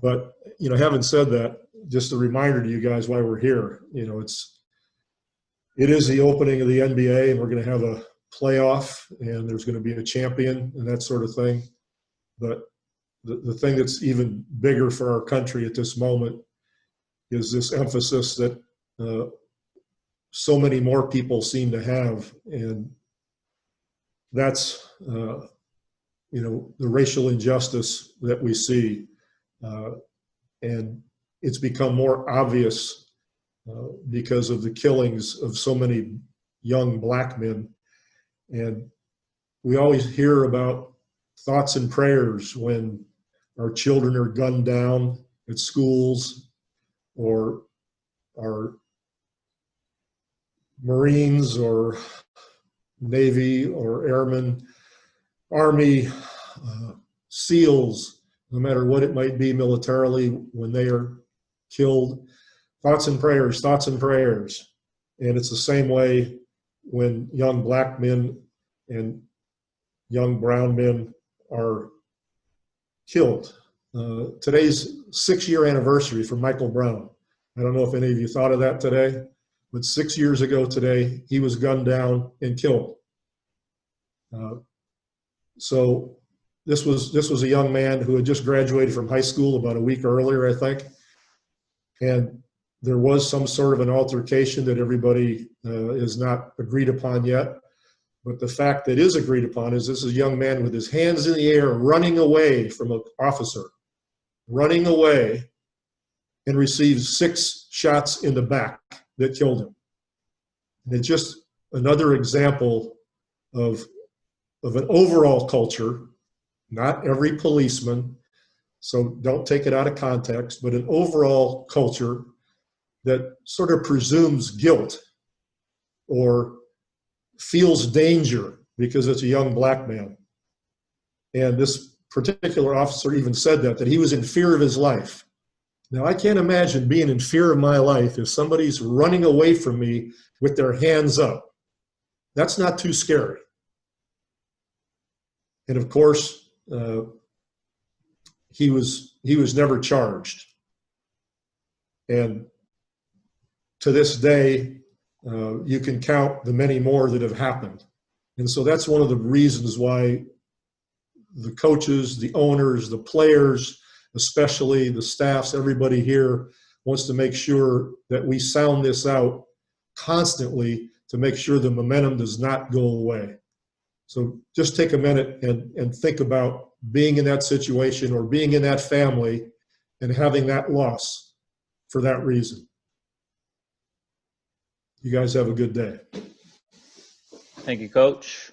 But, you know, having said that, just a reminder to you guys why we're here. You know, it is the opening of the NBA, and we're going to have a playoff, and there's going to be a champion and that sort of thing. But the thing that's even bigger for our country at this moment is this emphasis that so many more people seem to have, and that's you know, the racial injustice that we see, and it's become more obvious because of the killings of so many young black men. And we always hear about thoughts and prayers when our children are gunned down at schools, or our Marines or Navy or Airmen, Army, SEALs, no matter what it might be militarily, when they are killed. Thoughts and prayers, thoughts and prayers. And it's the same way when young black men and young brown men are killed. Today's 6-year anniversary for Michael Brown. I don't know if any of you thought of that today, but 6 years ago today, he was gunned down and killed. So this was a young man who had just graduated from high school about a week earlier, I think. And there was some sort of an altercation that everybody is not agreed upon yet. But the fact that is agreed upon is this is a young man with his hands in the air, running away from an officer, running away, and receives 6 shots in the back that killed him. And it's just another example of an overall culture, not every policeman, so don't take it out of context, but an overall culture that sort of presumes guilt or feels danger because it's a young black man. And this particular officer even said that he was in fear of his life. Now, I can't imagine being in fear of my life if somebody's running away from me with their hands up. That's not too scary. And of course, he was never charged. And to this day, you can count the many more that have happened. And so that's one of the reasons why the coaches, the owners, the players, especially the staffs, everybody here wants to make sure that we sound this out constantly to make sure the momentum does not go away. So just take a minute and think about being in that situation or being in that family and having that loss for that reason. You guys have a good day. Thank you, Coach.